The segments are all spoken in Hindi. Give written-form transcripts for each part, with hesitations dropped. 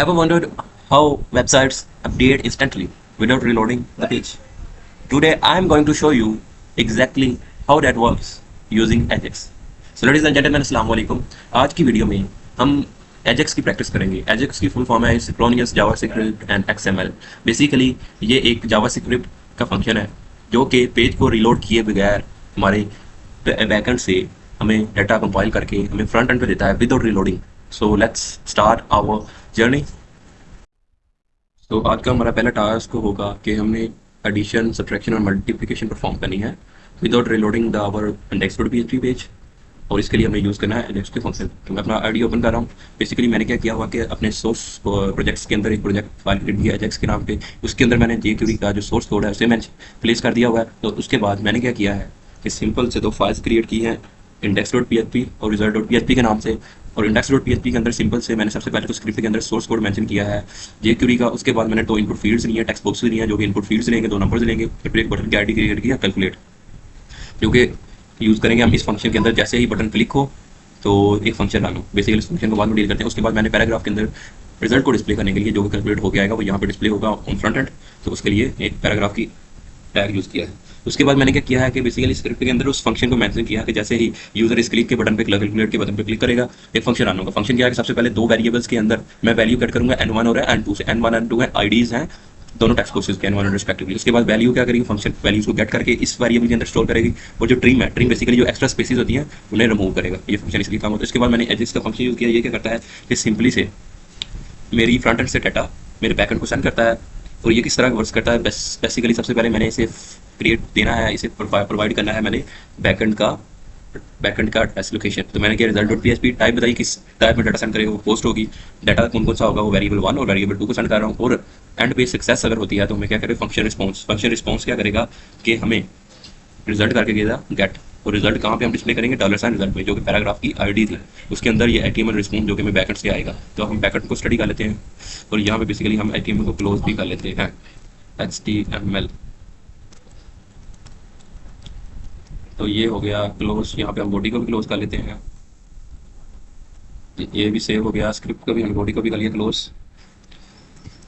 Ever wondered how websites update instantly without reloading the page? Today I am going to show you exactly how that works using Ajax. So ladies and gentlemen, अस्सलाम वालेकुम। आज की वीडियो में हम Ajax की प्रैक्टिस करेंगे। Ajax की फुल फॉर्म है synchronous JavaScript and XML। Basically ये एक जावास्क्रिप्ट का फंक्शन है जो कि पेज को रिलोड किए बगैर हमारे बैकएंड से हमें डाटा कंपाइल करके हमें फ्रंट एंड पे देता है without reloading. So let's start our journey. तो आज का हमारा पहला टास्क होगा कि हमने एडिशन सब्ट्रैक्शन और मल्टीप्लिकेशन परफॉर्म करनी है without reloading the our index dot PHP page. और इसके लिए हमें यूज़ करना है इंडेक्स के फंक्शन। तो मैं अपना आईडी ओपन कर रहा हूँ। बेसिकली मैंने क्या किया हुआ कि अपने सोर्स प्रोजेक्ट्स के अंदर एक प्रोजेक्ट फाइल क्रिएट किया एजेक्स के नाम पे। उसके अंदर मैंने जेक्यूरी का जो सोर्स कोड है उसे मैंने प्लेस कर दिया हुआ है। तो उसके बाद मैंने क्या किया है कि सिंपल से दो फाइल्स क्रिएट की हैं, इंडेक्स डॉट पीएचपी और रिजल्ट डॉट पीएचपी के नाम से। और इंडेक्स डॉट पीएचपी के अंदर सिंपल से मैंने सबसे पहले तो स्क्रिप्ट के अंदर सोर्स कोड मेंशन किया है जेक्यूरी का। उसके बाद मैंने दो इनपुट फील्ड्स लिए हैं, टेक्स्ट बॉक्स लिए हैं, जो कि इनपुट फील्ड्स लेंगे, दो नंबर्स लेंगे, फिर एक बटन की आईडी क्रिएट किया कैलकुलेट, जो कि यूज़ करेंगे हम इस फंक्शन के अंदर। जैसे ही बटन क्लिक हो तो एक फंक्शन रन हो। बेसिकली इस फंक्शन को बाद में डील करते हैं। उसके बाद मैंने पैराग्राफ के अंदर रिजल्ट को डिस्प्ले करने के लिए जो कि कैलकुलेट होकर आएगा वो यहाँ पे डिस्प्ले होगा ऑन फ्रंट एंड। तो उसके लिए एक पैराग्राफ की टैग यूज़ किया है। उसके बाद मैंने क्या किया है कि बेसिकली स्क्रिप्ट के अंदर उस फंक्शन को मेंशन किया कि जैसे ही यूजर इस क्लिक के बटन पे कैलकुलेट के बटन पे क्लिक करेगा एक फंक्शन रन होगा। फंक्शन क्या है कि सबसे पहले दो वेरिएबल्स के अंदर मैं वैल्यू कट करूंगा n1 और n2 से। n1 n2 है आईडीज हैं दोनों टेक्स्ट बॉक्सेस के n1 रिस्पेक्टिवली। उसके बाद वैल्यू क्या करेगी, फंक्शन वैल्यूज को गेट करके इस वेरिएबल के अंदर स्टोर करेगी। और जो ट्रिम है, ट्रिम बेसिकली जो एक्स्ट्रा स्पेसिस होती हैं उन्हें रिमूव करेगा। ये फंक्शन इसलिए काम होता है। इसके बाद मैंने एजेक्स का फंक्शन यूज किया। ये क्या करता है कि सिंपली से मेरी फ्रंट एंड से डाटा मेरे बैक एंड को सेंड करता है। और ये किस तरह वर्क करता है, बेसिकली सबसे पहले मैंने इसे क्रिएट देना है, इसे प्रोवाइड करना है मैंने बैकएंड का टेस्ट लोकेशन। तो मैंने किया रिजल्ट डॉट पीएचपी टाइप बताई किस टाइप में डाटा सेंड करेगा, वो पोस्ट होगी। डाटा कौन कौन सा होगा वो वेरिएबल 1 और वेरिएबल 2 को सेंड कर रहा हूँ। और एंड पे सक्सेस अगर होती है तो हमें क्या करें, फंक्शन रिस्पॉन्स। फंक्शन रिस्पॉन्स क्या करेगा कि हमें रिजल्ट करके देगा गेट। और रिजल्ट कहाँ पे हम डिस्प्ले करेंगे, डॉलर साइन रिजल्ट में, जो कि पैराग्राफ की आईडी थी। उसके अंदर ये एटीएमएल रिस्पॉन्स जो कि हमें बैकएंड से आएगा। तो हम बैकएंड को स्टडी कर लेते हैं और यहाँ पे बेसिकली हम एटीएमएल को क्लोज भी कर लेते हैं, HTML। तो ये हो गया क्लोज। यहाँ पे हम बॉडी को भी क्लोज कर लेते हैं। ये भी सेव हो गया, स्क्रिप्ट को भी हम बॉडी को भी कर लिया क्लोज।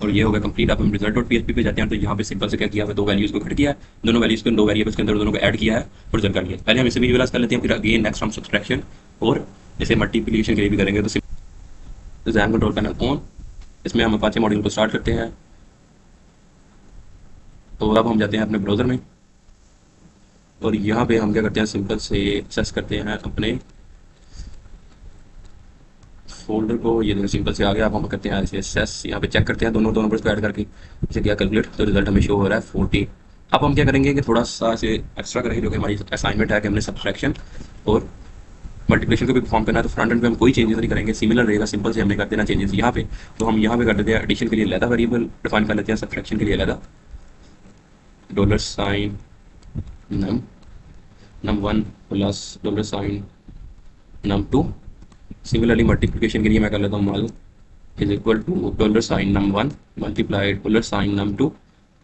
और ये हो गया कंप्लीट। अब हम रिजल्ट डॉट पीएचपी पे जाते हैं। तो यहाँ पे सिंपल से क्या किया है, दो वैल्यूज को खट किया है, दोनों वैल्यूज को दो वेरिएबल्स के अंदर दोनों को ऐड किया है और रिजल्ट कर लिया। पहले हम इसे विजुअलाइज कर लेते हैं, फिर अगेन नेक्स्ट हम सब्सट्रैक्शन और जैसे मल्टीप्लिकेशन के लिए भी करेंगे। तो डिजाइन कंट्रोल पैनल ऑन, इसमें हम अपाचे मॉड्यूल को स्टार्ट करते हैं। तो अब हम जाते हैं अपने ब्राउजर में और यहाँ पे हम क्या करते हैं, सिंपल से एक्सेस करते हैं अपने फोल्डर को। ये देखो सिंपल से आ गया। अब हम करते हैं ऐसे एक्सेस, यहाँ पे चेक करते हैं दोनों नंबर्स को ऐड करके इसे क्या कैलकुलेट। तो रिजल्ट हमें शो हो रहा है 40। अब हम क्या करेंगे कि थोड़ा सा इसे एक्स्ट्रा करेंगे, जो कि हमारी असाइनमेंट है कि हमने सब्सट्रैक्शन और मल्टीप्लिकेशन को भी परफॉर्म करना है। तो फ्रंट एंड पे हम कोई चेंजेस नहीं करेंगे, सिमिलर रहेगा। सिंपल से हमने कर देना चेंजेस यहाँ पे। तो हम यहाँ पे कर देते हैं एडिशन के लिए अलग वेरिएबल डिफाइन कर लेते हैं, सब्सट्रैक्शन के लिए अलग dollar sign num1 plus dollar sign num2। Similarly multiplication के लिए मैं कर लेता हूँ mul is equal to dollar sign num1 multiply dollar sign num2।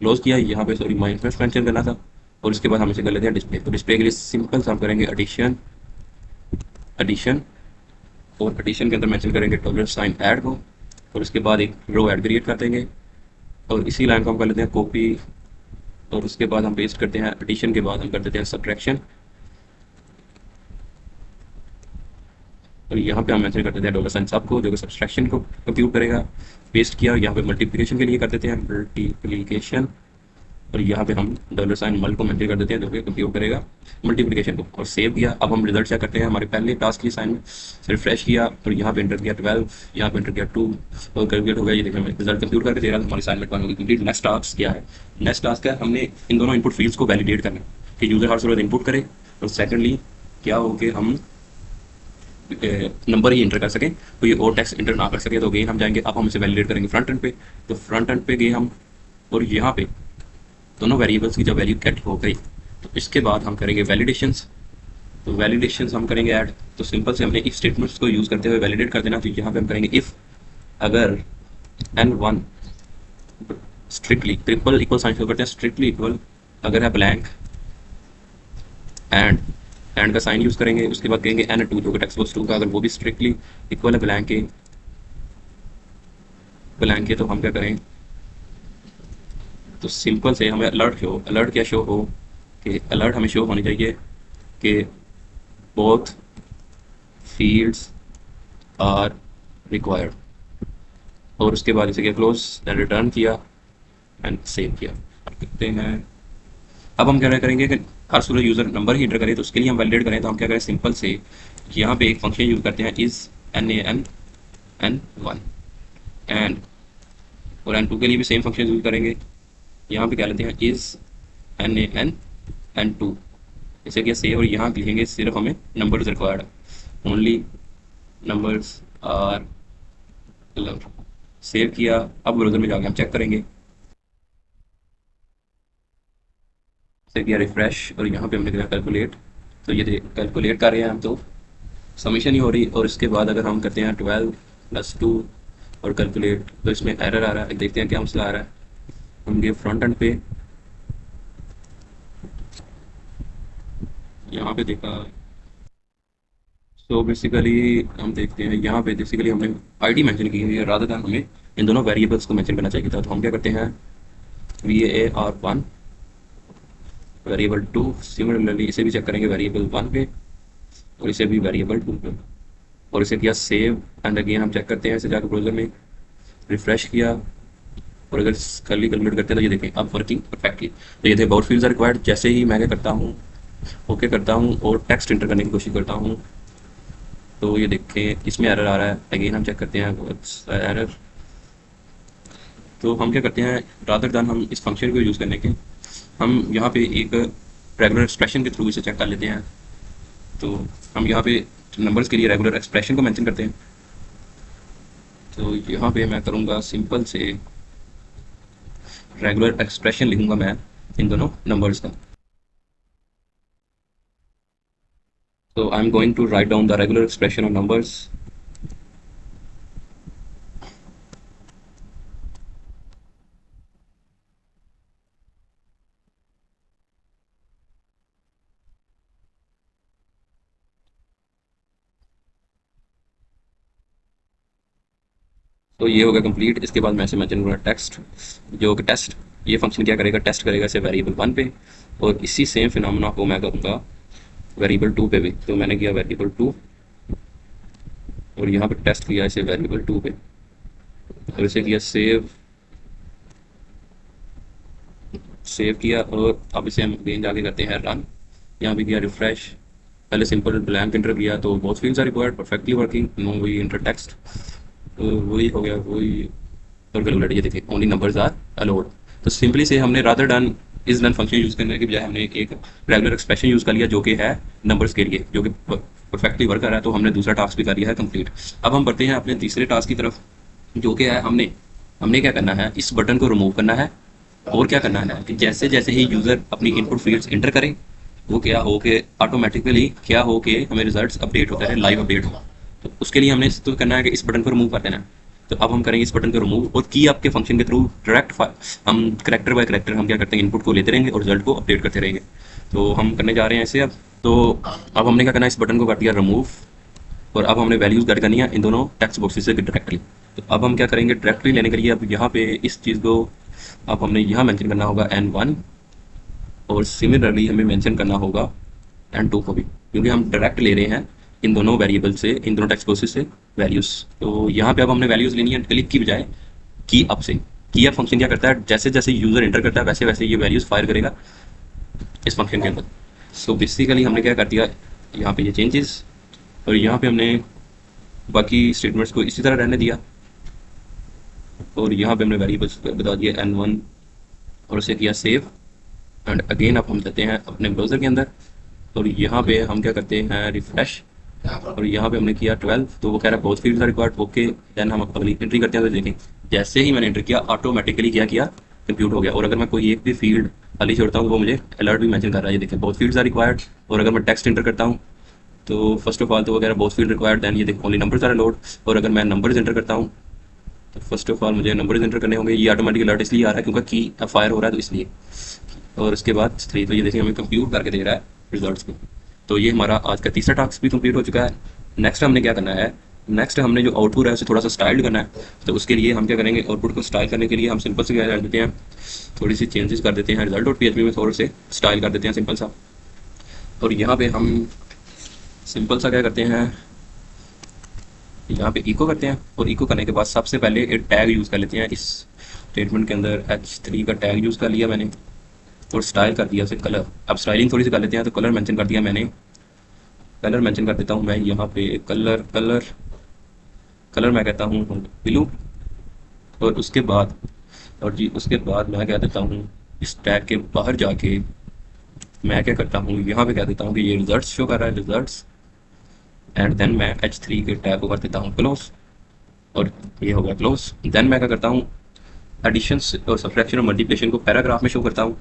Close किया। यहाँ पे सॉरी माइनस मेंशन करना था। और उसके बाद हम इसे कर लेते हैं डिस्प्ले। तो डिस्प्ले के लिए सिंपल से हम करेंगे एडिशन एडिशन और एडिशन के अंदर मेंशन करेंगे डॉलर साइन ऐड को। और उसके बाद एक रो ऐड क्रिएट कर देंगे और इसी लाइन को हम कर लेते हैं कॉपी। और उसके बाद हम पेस्ट करते हैं एडिशन के बाद हम कर देते हैं सब्ट्रैक्शन। और यहाँ पे हम मेंशन कर देते हैं डॉलर साइन सब को, जो कि सब्सट्रैक्शन को कंप्यूट करेगा। पेस्ट किया और यहाँ पे मल्टीप्लिकेशन के लिए कर देते हैं मल्टीप्लिकेशन। और यहाँ पे हम डॉलर साइन मल को मेंशन कर देते हैं, जो कि कंप्यूट करेगा मल्टीप्लिकेशन को। और सेव किया। अब हम रिजल्ट चेक करते हैं हमारे पहले टास्क की असाइनमेंट। रिफ्रेश किया और यहाँ पे एंटर किया 12, यहाँ पे एंटर किया 2 और कैलकुलेट हो गया। ये देखिए रिजल्ट कंप्यूट करके दे रहा था। हमारी असाइनमेंट बन होगी कंप्लीट। नेक्स्ट टास्क क्या है, नेक्स्ट टास्क है हमने इन दोनों इनपुट फील्ड्स को वैलिडेट करना है कि यूजर हर सूरत इनपुट करे और सेकेंडली क्या हो कि हम नंबर ही इंटर कर सकें, कोई और टेक्स्ट इंटर ना कर सके। तो अगेन हम जाएंगे, अब हम इसे वैलिडेट करेंगे फ्रंट एंड पे। तो फ्रंट एंड पे गए हम और यहाँ पे दोनों वेरिएबल्स की जब वैल्यू गेट हो गई तो इसके बाद हम करेंगे वैलिडेशंस। तो वैलिडेशंस हम करेंगे ऐड। तो सिंपल से हमने इफ स्टेटमेंट्स को यूज़ करते हुए वैलिडेट कर देना। तो यहाँ पे हम करेंगे इफ अगर n1 strictly triple equal sign show करते हैं, स्ट्रिक्टली इक्वल अगर है ब्लैंक एंड का साइन यूज करेंगे। उसके बाद कहेंगे n2 जो कि टेक्स्ट बॉक्स 2 का अगर वो भी स्ट्रिक्टली इक्वल है ब्लैंक के, ब्लैंक है तो हम क्या करें, तो सिंपल से हमें अलर्ट क्या शो हो कि अलर्ट हमें शो होनी चाहिए कि बोथ फील्ड्स आर रिक्वायर्ड, और उसके बाद इसे क्या क्लोज, देन रिटर्न किया एंड सेव किया। अब करते हैं, अब हम क्या करेंगे कि हर सूरत यूज़र नंबर ही इंटर करे, तो उसके लिए हम वैलिडेट करें तो हम क्या करें, सिंपल से यहाँ पे एक फंक्शन यूज़ करते हैं इज़ NAN N1 एंड, और N2 के लिए भी सेम फंक्शन यूज़ करेंगे। यहाँ पे क्या लेते हैं इज़ NAN N2, इसे क्या सेव, और यहाँ लिखेंगे सिर्फ हमें numbers required, only numbers are allowed. Save किया। अब ब्राउज़र में जाके हम चेक करेंगे, से किया रिफ्रेश, और यहाँ पे हमने किया कैलकुलेट, तो ये कैलकुलेट कर रहे हैं हम, तो समीशन ही हो रही। और इसके बाद अगर हम करते हैं 12+2 और कैलकुलेट, तो इसमें एरर आ रहा है। देखते हैं क्या मसला आ रहा है। हम गए फ्रंट एंड पे, यहाँ पे देखा, तो बेसिकली हम देखते हैं यहाँ पे बेसिकली हमने आईडी मेंशन की है, रादर दैन हमें इन दोनों वेरिएबल्स को मेंशन करना चाहिए था। तो हम क्या करते हैं VAR1 वेरिएबल 2, सिमिलरली इसे भी चेक करेंगे वेरिएबल 1 पे, और इसे भी वेरिएबल 2 पे, और इसे किया सेव एंड अगेन हम चेक करते हैं, इसे जाकर ब्राउज़र में रिफ्रेश किया, और अगर करली कैलकुलेट करते हैं तो ये देखें अब वर्किंग परफेक्टली। तो ये थे बोथ फील्ड्स आर रिक्वायर्ड। जैसे ही मैं क्या करता हूँ, ओके करता हूँ और टेक्स्ट इंटर करने की कोशिश करता हूँ, तो ये देखें इसमें एरर आ रहा है। अगेन हम चेक करते हैं एरर, तो हम क्या करते हैं, रादर दैन हम इस फंक्शन को यूज़ करने के, हम यहाँ पे एक रेगुलर एक्सप्रेशन के थ्रू इसे चेक कर लेते हैं। तो हम यहाँ पे नंबर्स के लिए रेगुलर एक्सप्रेशन को मेंशन करते हैं। तो यहाँ पे मैं करूँगा सिंपल से रेगुलर एक्सप्रेशन लिखूंगा मैं इन दोनों नंबर्स का। तो I am going to write down the regular expression of numbers. तो ये हो गया कंप्लीट। इसके बाद मैं इसे मेंशन करूँगा टेक्स्ट, जो कि टेस्ट, ये फंक्शन क्या करेगा, टेस्ट करेगा इसे वेरिएबल 1 पे, और इसी सेम फिनोमेना को मैं करूँगा वेरिएबल 2 पे भी। तो मैंने किया वेरिएबल 2, और यहाँ पे टेस्ट किया इसे वेरिएबल 2 पे, और इसे किया सेव किया, और अब इसे हम अगेन जाके करते हैं रन। यहाँ पे किया रिफ्रेश, पहले सिंपल ब्लैंक इंटर किया, तो both fields are required, perfectly working, no we enter text, तो वही हो गया वही। और कैलकुलेट, ये देखिए ओनली नंबर्स आर अलाउड। तो सिंपली से हमने रादर डन इस डन फंक्शन यूज़ करने के बजाय हमने एक रेगुलर एक्सप्रेशन यूज़ कर लिया जो कि है नंबर्स के लिए, जो कि परफेक्टली वर्क कर रहा है। तो हमने दूसरा टास्क भी कर लिया है कंप्लीट। अब हम बढ़ते हैं अपने तीसरे टास्क की तरफ, जो कि है हमने हमने क्या करना है, इस बटन को रिमूव करना है। और क्या करना है कि जैसे जैसे ही यूज़र अपनी इनपुट फील्ड्स इंटर करे, वो क्या हो के ऑटोमेटिकली क्या हो के हमें रिजल्ट्स अपडेट होते हैं, लाइव अपडेट हो। तो उसके लिए हमने तो करना है कि इस बटन को रिमूव कर देना है। तो अब हम करेंगे इस बटन को रिमूव, और की आपके फंक्शन के थ्रू डायरेक्ट हम करेक्टर बाय करेक्टर हम क्या करते हैं, इनपुट को लेते रहेंगे और रिजल्ट को अपडेट करते रहेंगे। तो हम करने जा रहे हैं ऐसे अब। तो अब हमने क्या करना है, इस बटन को कर दिया रिमूव, और अब हमने वैल्यूज गेट करनी है इन दोनों टेक्स्ट बॉक्सेस से डायरेक्टली। तो अब हम क्या करेंगे, डायरेक्टली लेने के लिए अब यहाँ पे इस चीज़ को अब हमने यहाँ मेंशन करना होगा N1, और सिमिलरली हमें मेंशन करना होगा N2 को भी, क्योंकि हम डायरेक्ट ले रहे हैं इन दोनों वेरिएबल से, इन दोनों टेक्स्ट बॉक्सेस से वैल्यूज़। तो यहाँ पे अब हमने वैल्यूज़ लेनी है क्लिक की बजाय की अप से। की अप फंक्शन क्या करता है, जैसे जैसे यूज़र इंटर करता है वैसे वैसे ये वैल्यूज़ फायर करेगा इस फंक्शन के अंदर। सो बेसिकली हमने क्या कर दिया, यहाँ पे ये चेंजेस, और यहाँ पे हमने बाकी स्टेटमेंट्स को इसी तरह रहने दिया, और यहाँ पे हमने वेरिएबल्स बता दिया N1, और उसे किया सेव। एंड अगेन अब हम जाते हैं अपने ब्राउज़र के अंदर, और यहाँ पे हम क्या करते हैं रिफ्रेश, और यहाँ पे हमने किया 12, तो वो कह रहा है both fields are required, okay. Then हम अगली एंट्री करते हैं, तो देखें जैसे ही मैंने एंटर किया ऑटोमेटिकली क्या किया, कंप्यूट हो गया। और अगर मैं कोई एक भी फील्ड खाली छोड़ता हूँ तो वो मुझे अलर्ट भी मेंशन कर रहा है, ये देखें बोथ फील्ड्स आर रिक्वायर्ड। और अगर मैं टेक्स्ट एंटर करता हूँ तो फर्स्ट ऑफ ऑल तो वगैरह बोथ फील्ड रिक्वायर्ड, देन ये देखो ओनली नंबर्स आर अलाउड। और अगर मैं नंबर्स एंटर करता हूँ तो फर्स्ट ऑफ ऑल मुझे नंबर्स एंटर करने होंगे, ये ऑटोमेटिक अलर्ट इसलिए आ रहा है क्योंकि की फायर हो रहा है तो इसलिए। और उसके बाद 3, तो ये देखिए हमें कंप्यूट करके दे रहा है रिजल्ट्स को। तो ये हमारा आज का तीसरा टास्क भी कंप्लीट हो चुका है। नेक्स्ट हमने क्या करना है, नेक्स्ट हमने जो आउटपुट है उसे थोड़ा सा स्टाइल करना है, तो उसके लिए हम क्या करेंगे, आउटपुट को स्टाइल करने के लिए हम सिंपल से क्या कर देते हैं, थोड़ी सी चेंजेस कर देते हैं रिजल्ट और पीएचपी में थोड़े से स्टाइल कर देते हैं सिंपल सा। और यहाँ पे हम सिंपल सा क्या करते हैं, यहाँ पे इको करते हैं और इको करने के बाद सबसे पहले एक टैग यूज़ कर लेते हैं। इस स्टेटमेंट के अंदर H3 का टैग यूज़ कर लिया मैंने और स्टाइल कर दिया उसे कलर। अब स्टाइलिंग थोड़ी सी कर लेते हैं, तो कलर मेंशन कर दिया मैंने, कलर मेंशन कर देता हूँ मैं यहाँ पे कलर कलर कलर मैं कहता हूँ ब्लू। और उसके बाद उसके बाद मैं कह देता हूँ इस टैग के बाहर जाके मैं क्या करता हूँ, यहाँ पे कह देता हूँ कि ये रिजल्ट्स शो कर रहा है, रिजल्ट्स। एंड देन मैं H3 के टैग को कर देता हूँ क्लोज और ये हो गया क्लोज। देन मैं क्या करता हूँ, एडिशन और सब्ट्रैक्शन और मल्टीप्लिकेशन को पैराग्राफ में शो करता हूँ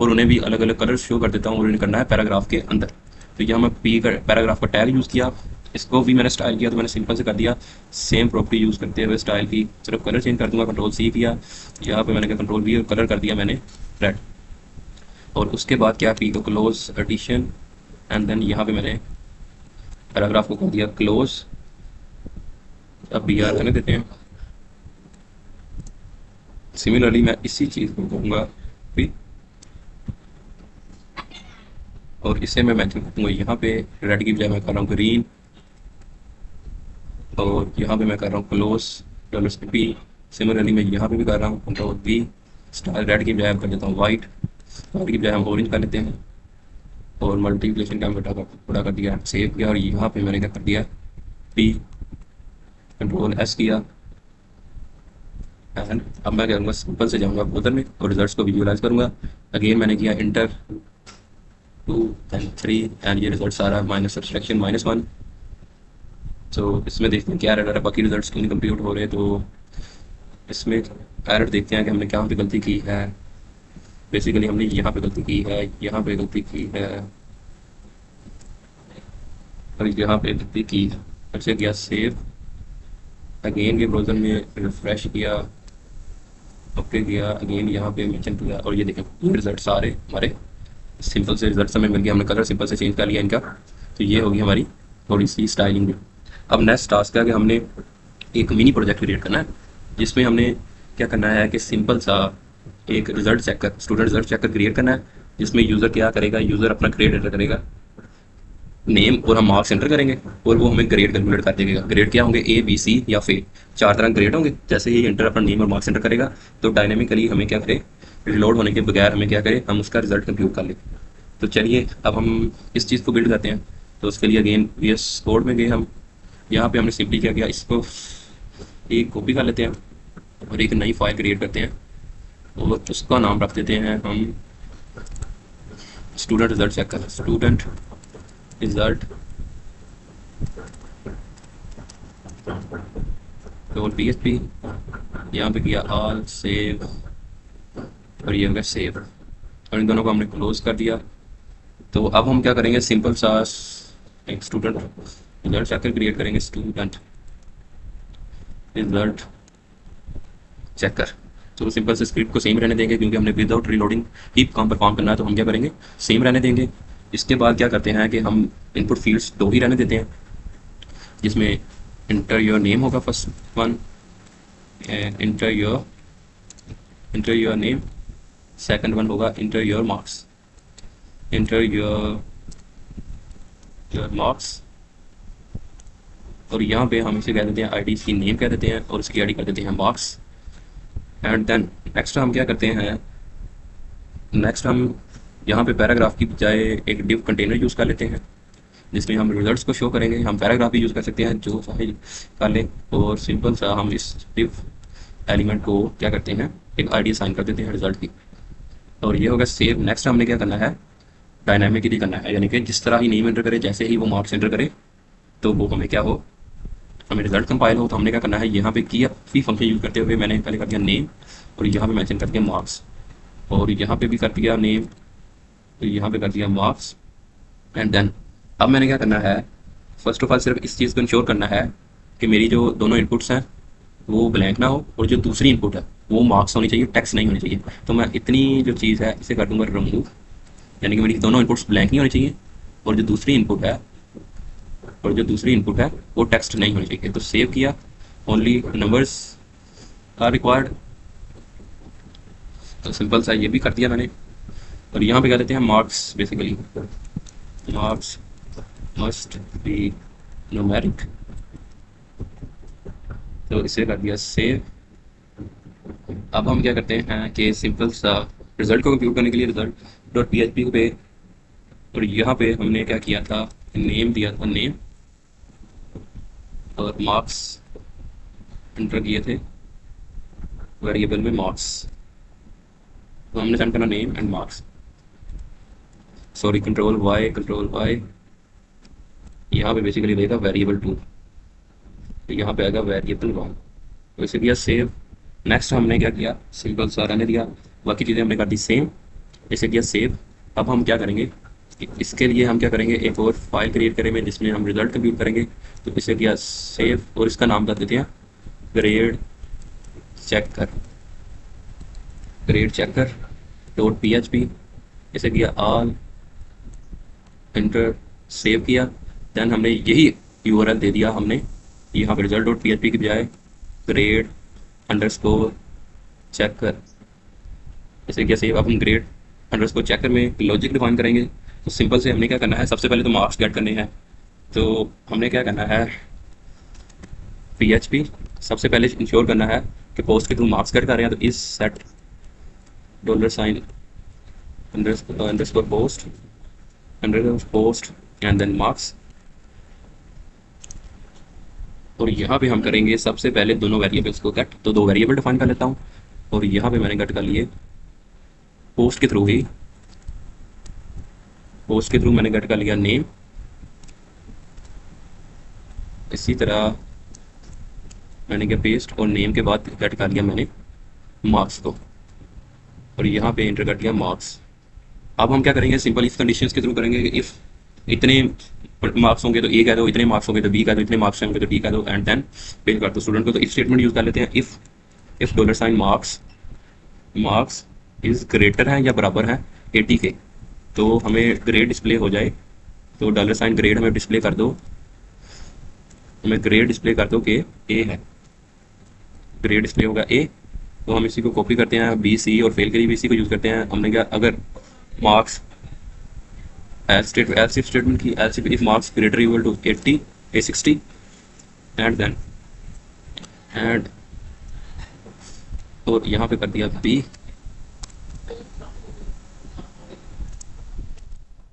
और उन्हें भी अलग अलग कलर शो कर देता हूँ और इन्हें करना है पैराग्राफ के अंदर। तो यहाँ मैं पी का पैराग्राफ का टैग यूज़ किया, इसको भी मैंने स्टाइल किया, तो मैंने सिंपल से कर दिया सेम प्रॉपर्टी यूज़ करते हुए स्टाइल की, सिर्फ कलर चेंज कर दूंगा, कंट्रोल C किया, यहाँ पे मैंने क्या कंट्रोल V और कलर कर दिया मैंने रेड। और उसके बाद क्या, पी को क्लोज एडिशन एंड देन यहाँ पे मैंने पैराग्राफ को कर दिया क्लोज। अब BR करने देते हैं। सिमिलरली मैं इसी चीज़ को कहूँगा भी और इसे मैं मेंशन करूँगा यहाँ पे रेड की बजाय मैं कर रहा हूँ ग्रीन और यहाँ पे मैं कर रहा हूँ क्लोज $P। सिमिलरली मैं यहाँ पे भी कर रहा हूँ कंट्रोल V, स्टाइल रेड की बजाय कर देता हूँ वाइट, वाइट की बजाय हम ऑरेंज कर लेते हैं और मल्टीप्लिकेशन का बड़ा कर दिया, सेव किया और यहाँ पे मैंने क्या कर दिया P, कंट्रोल S किया। एंड अब मैं करूँगा सिंपल से जाऊँगा ब्राउज़र में और रिजल्ट्स को विजुअलाइज करूँगा। अगेन मैंने किया इंटर 2 एंड 3 एंड ये रिजल्ट सारा माइनस सब्सट्रैक्शन -1। तो इसमें देखते हैं क्या एरर है, बाकी रिजल्ट्स क्यों नहीं कंप्यूट हो रहे। तो इसमें एरर देखते हैं कि हमने कहाँ पे गलती की है। बेसिकली हमने यहाँ पे गलती की है, यहाँ पे गलती की है और यहाँ पे गलती की है। अच्छा किया सेव, अगेन के ब्राउज़र में रिफ्रेश किया, ओके किया, अगेन यहाँ पे मेंशन किया और ये देखें ये रिजल्ट सारे हमारे सिंपल से रिजल्ट हमें मिल गया। हमने कलर सिंपल से चेंज कर लिया इनका, तो ये होगी हमारी थोड़ी सी स्टाइलिंग। अब नेक्स्ट टास्क है कि हमने एक मिनी प्रोजेक्ट क्रिएट करना है जिसमें हमने क्या करना है कि सिंपल सा एक result checker, student result checker create करना है जिसमें यूज़र क्या करेगा, यूज़र अपना ग्रेड एंटर करेगा, नेम और हम मार्क्स एंटर करेंगे और वो हमें ग्रेड कैलकुलेट कर देगा। ग्रेड क्या होंगे, A B C या फेल, 4 तरह ग्रेड होंगे। जैसे ही एंटर अपना नेम और मार्क्स एंटर करेगा तो डायनेमिकली हमें क्या करे, रिलोड होने के बगैर हमें क्या करे, हम उसका रिजल्ट कंप्यूट कर ले। तो चलिए अब हम इस चीज़ को बिल्ड करते हैं। तो उसके लिए अगेन VS कोड में गए हम, यहाँ पे हमने सिंपली क्या किया, इसको एक कॉपी कर लेते हैं और एक नई फाइल क्रिएट करते हैं और उसका नाम रख देते हैं हम स्टूडेंट रिजल्ट चेक कर, स्टूडेंट रिजल्ट .php। यहाँ पे किया ऑल सेव और ये हो गया सेव और इन दोनों को हमने क्लोज कर दिया। तो अब हम क्या करेंगे, सिंपल सा एक स्टूडेंट रिजल्ट चेकर क्रिएट करेंगे, स्टूडेंट रिजल्ट चेकर। तो सिंपल से स्क्रिप्ट को सेम रहने देंगे क्योंकि हमने विदाउट रीलोडिंग ही काम परफॉर्म करना है, तो हम क्या करेंगे सेम रहने देंगे। इसके बाद क्या करते हैं कि हम इनपुट फील्ड्स 2 ही रहने देते हैं जिसमें इंटर योर नेम होगा first one, enter your name, second one होगा enter your marks, enter your marks. और यहाँ पे हम इसे कह देते हैं आईडी, इसकी नेम कह देते हैं और इसकी आईडी कर देते हैं मार्क्स। एंड देन नेक्स्ट हम क्या करते हैं, नेक्स्ट हम यहाँ पे पैराग्राफ की बजाय एक डिव कंटेनर यूज़ कर लेते हैं जिसमें हम रिजल्ट्स को शो करेंगे। हम पैराग्राफ भी यूज़ कर सकते हैं जो चाहे कर लें और सिंपल सा हम इस डिव एलिमेंट को क्या करते हैं, एक आईडी असाइन कर देते हैं रिजल्ट की और ये होगा सेव। नेक्स्ट हमने क्या करना है, डायनामिकली करना है, यानी कि जिस तरह ही नेम एंटर करे जैसे ही वो मार्क्स एंटर करे तो वो हमें क्या हो, हमें रिजल्ट कंपाइल हो। तो हमने क्या करना है, यहाँ पे की फंक्शन यूज़ करते हुए मैंने पहले कर दिया नेम और यहाँ पे मेंशन कर दिया मार्क्स और यहाँ पे भी कर दिया नेम तो यहाँ पे कर दिया मार्क्स। एंड देन अब मैंने क्या करना है, फर्स्ट ऑफ ऑल सिर्फ इस चीज़ को इंश्योर करना है कि मेरी जो दोनों इनपुट्स हैं वो ब्लैंक ना हो और जो दूसरी इनपुट है वो मार्क्स होनी चाहिए, टेक्स्ट नहीं होनी चाहिए। तो मैं इतनी जो चीज़ है इसे कर दूंगा रिमूव, यानी कि मेरी दोनों इनपुट्स ब्लैंक नहीं होनी चाहिए और जो दूसरी इनपुट है और जो दूसरी इनपुट है वो टेक्स्ट नहीं होनी चाहिए। तो सेव किया, ओनली नंबर्स आर रिक्वायर्ड। तो सिंपल सा ये भी कर दिया मैंने। और यहाँ पे क्या देते हैं marks, basically marks must be numeric. तो इसे कर दिया सेव। अब हम क्या करते हैं कि सिंपल सा रिजल्ट को कंप्यूट करने के लिए result dot P H P पे, और यहाँ पे हमने क्या किया था, नेम दिया था, नेम, और मार्क्स एंटर किए थे वेरिएबल में मार्क्स। तो हमने सेंड करना name and marks, sorry control Y, यहाँ पे बेसिकली देगा वेरिएबल 2, तो यहाँ पे आएगा वेरिएबल 1। तो इसे दिया सेव। नेक्स्ट हमने क्या किया, सिंपल सा रहने दिया, बाकी चीज़ें हमने कर दी सेम, इसे दिया सेव। अब हम क्या करेंगे कि इसके लिए हम क्या करेंगे, एक और फाइल क्रिएट करेंगे जिसमें हम रिजल्ट कंप्यूट करेंगे। तो इसे दिया सेव और इसका नाम कर देते हैं grade checker, grade checker dot P H P. इसे किया ऑल, एंटर, सेव किया। देन हमने यही यूआरएल दे दिया हमने यहाँ पे result dot P H P की बजाय ग्रेड अंडरस्कोर चेकर। इसे क्या सेव। अब हम ग्रेड अंडरस्कोर चेकर में लॉजिक डिफाइन करेंगे। तो सिंपल से हमने क्या करना है, सबसे पहले तो मार्क्स गेट करने हैं। तो हमने क्या करना है, पी एच पी सबसे पहले इंश्योर करना है कि पोस्ट के थ्रू मार्क्स गेट कर रहे हैं। तो इस set $, underscore post and then marks. और यहाँ पे हम करेंगे सबसे पहले दोनों वेरिएबल्स को गेट। तो दो वेरिएबल डिफाइन कर लेता हूँ, और यहाँ पे मैंने गेट कर लिए पोस्ट के थ्रू ही, पोस्ट के थ्रू मैंने गेट कर लिया नेम। इसी तरह मैंने क्या पेस्ट, और नेम के बाद गेट कर लिया मैंने मार्क्स को, और यहाँ पे एंटर कर दिया मार्क्स। अब हम क्या करेंगे, सिंपल इस कंडीशंस के थ्रू करेंगे। इफ़ इतने मार्क्स होंगे तो ए कह दो, इतने मार्क्स होंगे तो बी कह दो, इतने मार्क्स होंगे तो डी कह दो, एंड देन पेज कर दो स्टूडेंट को। तो इफ स्टेटमेंट यूज़ कर लेते हैं। इफ मार्क्स इज़ ग्रेटर है या बराबर है 80 के, तो हमें ग्रेड डिस्प्ले हो जाए। तो $ग्रेड हमें डिस्प्ले कर दो, हमें ग्रेड डिस्प्ले कर दो कि ए है, ग्रेड डिस्प्ले होगा ए। तो हम इसी को कॉपी करते हैं बी सी, और फेल के लिए भी इसी को यूज़ करते हैं। हमने क्या, अगर मार्क्स else if statement की, else if marks greater equal to 80 A60 and then and, और यहाँ पे कर दिया B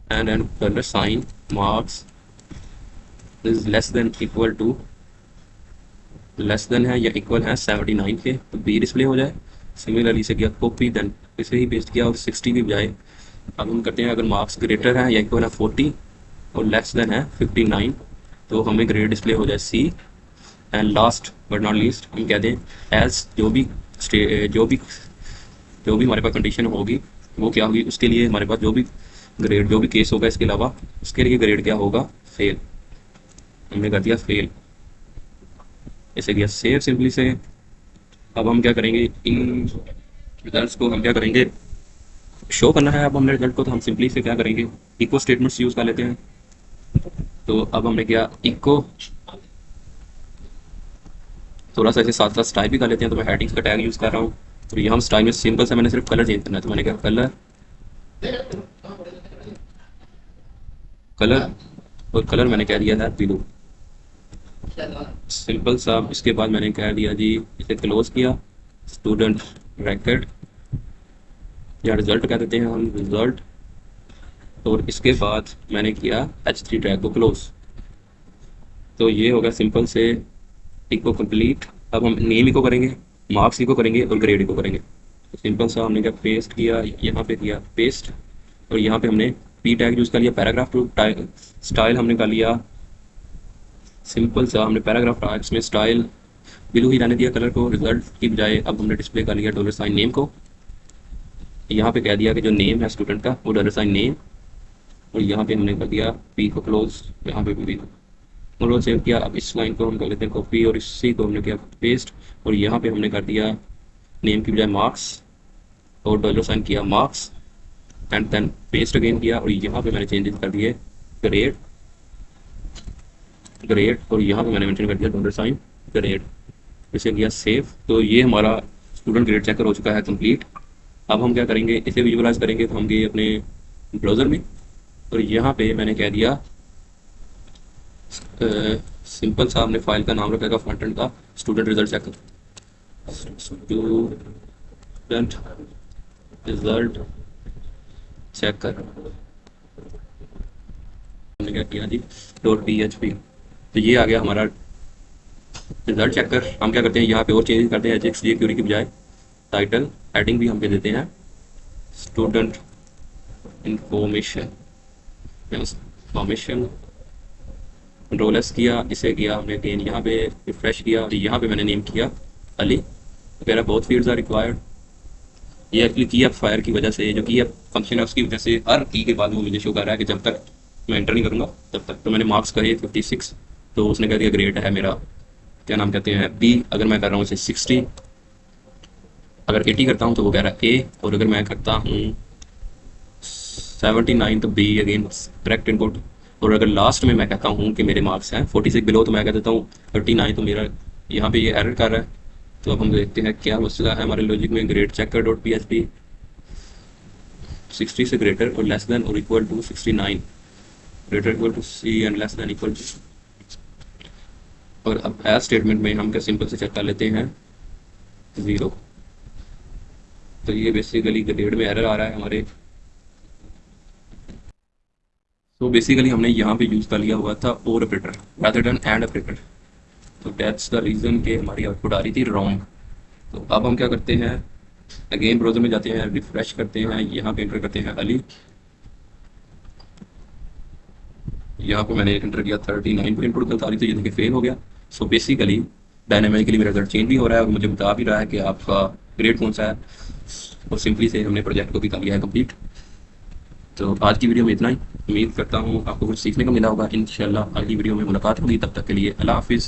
and dollar sign marks is less than equal to, less than है या इक्वल है 79 के, तो B डिस्प्ले हो जाए। सिमिलरली से किया कॉपी, देन इसे ही पेस्ट किया, और 60 की बजाय अब हम करते हैं अगर मार्क्स ग्रेटर है या इक्वल है 40 और लेस देन है 59, तो हमें ग्रेड डिस्प्ले हो जाए C। And last but not least हम कहते हैं एल्स, जो भी हमारे पास कंडीशन होगी वो क्या होगी, उसके लिए हमारे पास जो भी ग्रेड, जो भी केस होगा इसके अलावा, उसके लिए ग्रेड क्या होगा, फेल। हमने कर दिया फेल, इसे किया सेव सिंपली से। अब हम क्या करेंगे, इन रिजल्ट्स को हम क्या करेंगे, शो करना है अब हमने रिजल्ट को। तो हम सिंपली से क्या करेंगे, इको स्टेटमेंट्स यूज़ कर लेते हैं। तो अब हमने क्या, इको, थोड़ा सा इसे साथ साथ स्टाइल भी कर लेते हैं। तो मैं हेडिंग्स का टैग यूज़ कर रहा हूँ। तो यहाँ हम स्टाइल में सिंपल से मैंने सिर्फ कलर चेंज करना है। तो मैंने क्या, कलर मैंने कह दिया था ब्लू, सिंपल सा। इसके बाद मैंने कह दिया जी, इसे क्लोज किया, स्टूडेंट ब्रैकेट, या रिजल्ट कह देते हैं हम, रिजल्ट। और इसके बाद मैंने किया H3 टैग को क्लोज। तो ये होगा सिंपल से इको कंप्लीट। अब हम नेम इको करेंगे, मार्क्स इको करेंगे, और ग्रेड इको करेंगे। तो सिंपल सा हमने क्या पेस्ट किया, यहाँ पे किया पेस्ट, और यहाँ पे हमने पी टैग यूज़ कर लिया, पैराग्राफ टू स्टाइल हमने कर लिया, सिंपल सा हमने पैराग्राफ टैग्स में स्टाइल ब्लू ही रहने दिया कलर को, रिजल्ट की बजाय अब हमने डिस्प्ले कर लिया $, नेम को। यहाँ पे कह दिया कि जो नेम है स्टूडेंट का वो $, नेम, और यहाँ पे हमने कर दिया पी को क्लोज, यहाँ पे भी क्लोज सेव किया। अब इस लाइन को हम कर लेते हैं कॉपी, और इसी को हमने किया पेस्ट, और यहाँ पे हमने कर दिया नेम की बजाय मार्क्स, और $, किया marks, and then paste again किया, और यहाँ पे मैंने चेंजेस कर दिए ग्रेड ग्रेड, और यहाँ पे मैंने मेंशन कर दिया $, ग्रेड। इसे किया सेव। तो ये हमारा स्टूडेंट ग्रेड चेकर हो चुका है कंप्लीट। अब हम क्या करेंगे, इसे विजुअलाइज करेंगे तो हम गए अपने ब्राउज़र में, और यहाँ पे मैंने कह दिया सिंपल सा हमने फाइल का नाम रखेगा फ्रंट एंड का student result checker, student result checker. हमने क्या किया जी, .php। तो ये आ गया हमारा रिजल्ट चेकर। हम क्या करते हैं यहाँ पे और चेंज करते हैं, एच डी क्यूरी की बजाय टाइटल हेडिंग भी हम पे देते हैं student information. Information control S किया, इसे किया हमने अगेन यहाँ पे रिफ्रेश किया, और यहाँ पे मैंने नेम किया अली वगैरह। बहुत फील्ड्स आर रिक्वायर्ड। ये एक्चुअली की एप फायर की वजह से, जो की एप फंक्शन है उसकी वजह से हर की के बाद वो मुझे शो कर रहा है कि जब तक मैं एंटर नहीं करूँगा तब तक। तो मैंने मार्क्स करे 56, तो उसने कह दिया ग्रेड है मेरा, क्या नाम कहते हैं, बी। अगर मैं कर रहा हूँ इसे 60, अगर 80 करता हूँ तो वो कह रहा है ए, और अगर मैं करता हूँ 79 तो बी अगेन करेक्ट इनपुट। और अगर लास्ट में मैं कहता हूँ कि मेरे मार्क्स हैं 46 बिलो, तो मैं कह देता हूँ 39, तो मेरा यहाँ पे ये एरर कर रहा है। तो अब हम देखते हैं क्या मसला है हमारे लॉजिक में। Grade checker dot P H P 60 से ग्रेटर और लेस देन और equal to 69, greater equal to C and less than equal to. और अब एज स्टेटमेंट में हम क्या सिंपल से चेक कर लेते हैं 0। तो ये बेसिकली ग्रेड में एरर आ रहा है हमारे। तो बेसिकली हमने यहाँ पे यूज़ कर लिया हुआ था और operator rather than and operator. तो दैट्स द रीज़न कि हमारी आउटपुट आ रही थी रॉन्ग। तो अब हम क्या करते हैं, अगेन ब्राउज़र में जाते हैं, रिफ्रेश करते हैं, यहाँ पे एंटर करते हैं अली। यहाँ पे मैंने एंटर किया 39 पे इनपुट गलत आ रही थी, ये देखिए फेल हो गया। सो बेसिकली डायनामिकली मेरा रिजल्ट चेंज भी हो रहा है और मुझे बता भी रहा है कि आपका ग्रेड कौन सा है। और सिंपली से हमने प्रोजेक्ट को भी कर लिया है कंप्लीट। तो आज की वीडियो में इतना ही। उम्मीद करता हूँ आपको कुछ सीखने को मिला होगा। इंशाल्लाह अगली वीडियो में मुलाकात होगी, तब तक के लिए अल्लाह हाफिज़।